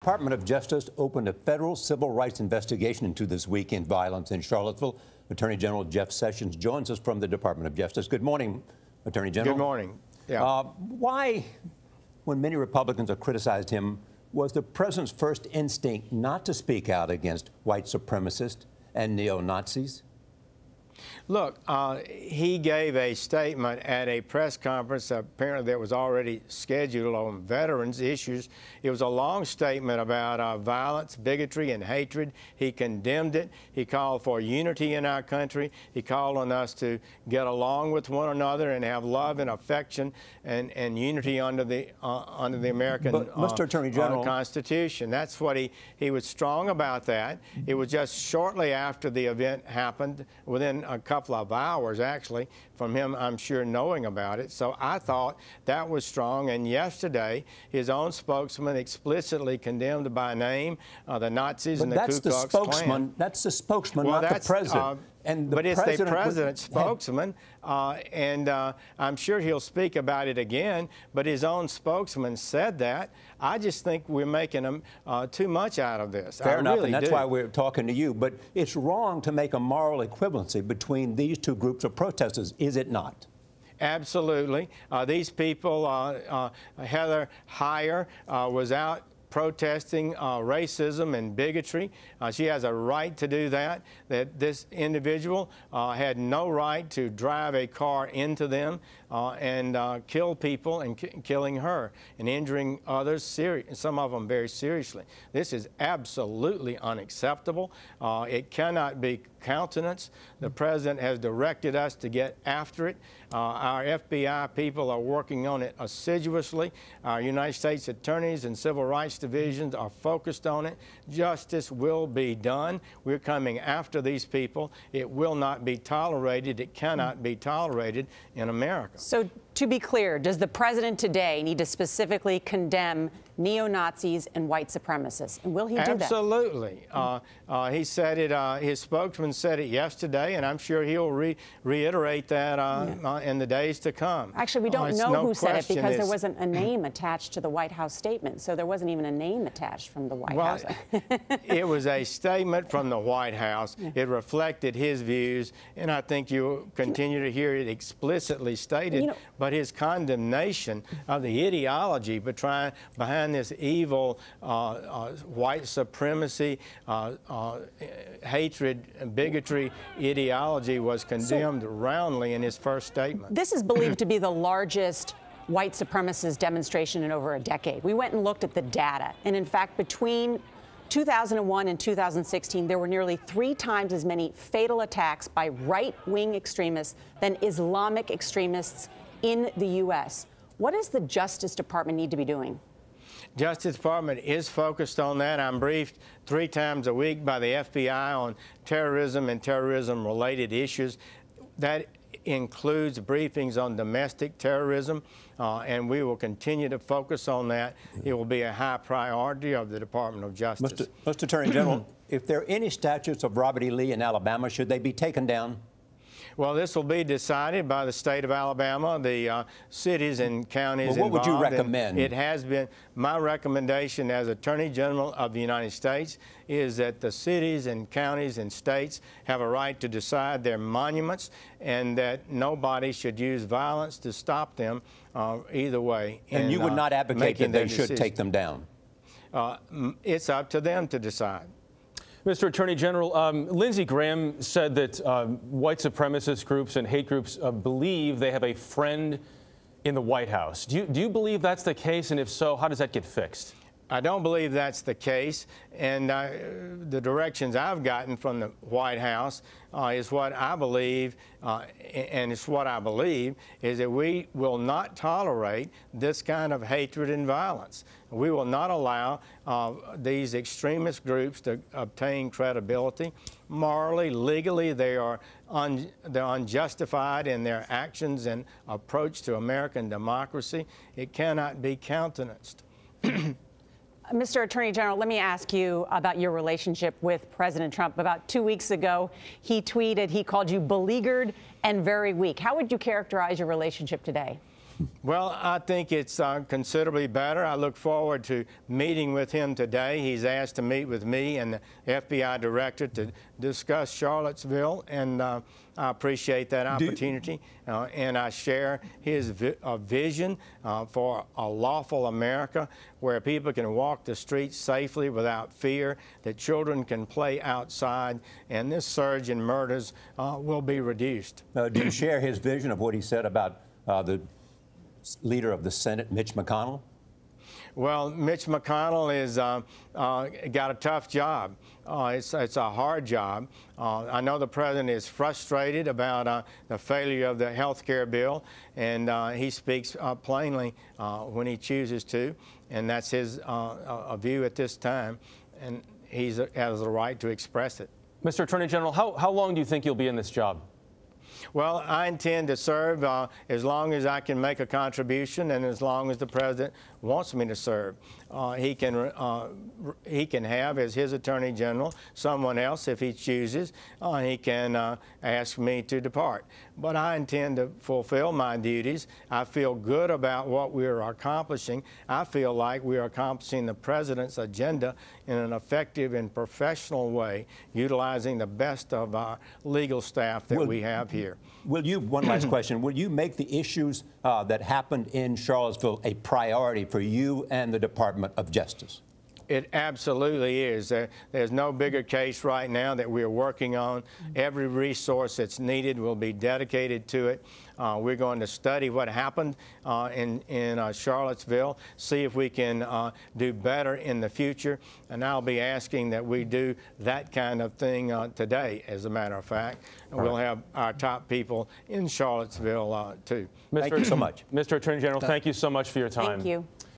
Department of Justice opened a federal civil rights investigation into this weekend violence in Charlottesville. Attorney General Jeff Sessions joins us from the Department of Justice. Good morning, Attorney General. Good morning. Yeah. Why, when many Republicans have criticized him, was the president's first instinct not to speak out against white supremacists and neo-Nazis? Look, he gave a statement at a press conference apparently that was already scheduled on veterans issues. It was a long statement about violence, bigotry, and hatred. He condemned it. He called for unity in our country. He called on us to get along with one another and have love and affection and unity under the American Mr. Attorney General, Constitution. That's what he was strong about that. It was just shortly after the event happened, within a couple of hours, actually, from him, I'm sure, knowing about it. So I thought that was strong. And yesterday, his own spokesman explicitly condemned by name the Nazis and the Ku Klux Klan. That's the spokesman, well, not the president. But it's the president's spokesman, and I'm sure he'll speak about it again, but his own spokesman said that. I just think we're making too much out of this. Fair enough, and that's why we're talking to you. But it's wrong to make a moral equivalency between these two groups of protesters, is it not? Absolutely. These people, Heather Heyer was out protesting racism and bigotry. She has a right to do that. That this individual had no right to drive a car into them and kill people, and killing her and injuring others, some of them very seriously. This is absolutely unacceptable. It cannot be countenanced. The president has directed us to get after it. Our FBI people are working on it assiduously. Our United States attorneys and civil rights divisions are focused on it. Justice will be done. We're coming after these people. It will not be tolerated. It cannot be tolerated in America. So, to be clear, does the president today need to specifically condemn neo-Nazis and white supremacists? And will he do that? Absolutely. He said it, his spokesman said it yesterday, and I'm sure he'll reiterate that in the days to come. Actually, we don't know who said it because there wasn't a name attached to the White House statement. So there wasn't even a name attached from the White House. It was a statement from the White House. It reflected his views, and I think you'll succinue to hear it explicitly stated. But his condemnation of the ideology behind this evil white supremacy, hatred, bigotry ideology was condemned roundly in his first statement. This is believed to be the largest white supremacist demonstration in over a decade. We went and looked at the data, and in fact, between 2001 and 2016, there were nearly 3 times as many fatal attacks by right-wing extremists than Islamic extremists in the U.S. What does the Justice Department need to be doing? Justice Department is focused on that. I'm briefed 3 times a week by the FBI on terrorism and terrorism-related issues. That includes briefings on domestic terrorism, and we will continue to focus on that. It will be a high priority of the Department of Justice. Mr. Attorney General, if there are any statues of Robert E. Lee in Alabama, should they be taken down? Well, this will be decided by the state of Alabama, the cities and counties involved. What would you recommend? It has been my recommendation as Attorney General of the United States is that the cities and counties and states have a right to decide their monuments, and that nobody should use violence to stop them either way. And you would not advocate that they should take them down? It's up to them to decide. Mr. Attorney General, Lindsey Graham said that white supremacist groups and hate groups believe they have a friend in the White House. Do you believe that's the case? And if so, how does that get fixed? I don't believe that's the case, and the directions I've gotten from the White House is what I believe, and it's what I believe, is that we will not tolerate this kind of hatred and violence. We will not allow these extremist groups to obtain credibility. Morally, legally, they're unjustified in their actions and approach to American democracy. It cannot be countenanced. Mr. Attorney General, let me ask you about your relationship with President Trump. About 2 weeks ago, he tweeted he called you beleaguered and very weak. How would you characterize your relationship today? Well, I think it's considerably better. I look forward to meeting with him today. He's asked to meet with me and the FBI director to discuss Charlottesville, and I appreciate that opportunity. And I share his vision for a lawful America where people can walk the streets safely without fear, that children can play outside, and this surge in murders will be reduced. Do you share his vision of what he said about the leader of the Senate, Mitch McConnell? Well, Mitch McConnell is got a tough job. It's a hard job. I know the president is frustrated about the failure of the health care bill, and he speaks plainly when he chooses to, and that's his view at this time, and he has the right to express it. Mr. Attorney General, how long do you think you'll be in this job? Well, I intend to serve as long as I can make a contribution and as long as the president wants me to serve. He can have as his attorney general someone else if he chooses. He can ask me to depart. But I intend to fulfill my duties. I feel good about what we are accomplishing. I feel like we are accomplishing the president's agenda in an effective and professional way, utilizing the best of our legal staff that we have here. Will you, one last question, will you make the issues that happened in Charlottesville a priority for you and the Department of Justice? It absolutely is. There's no bigger case right now that we're working on. Every resource that's needed will be dedicated to it. We're going to study what happened in Charlottesville, see if we can do better in the future, and I'll be asking that we do that kind of thing today, as a matter of fact. And we'll have our top people in Charlottesville, too. Thank you so much. Mr. Attorney General, thank you so much for your time. Thank you.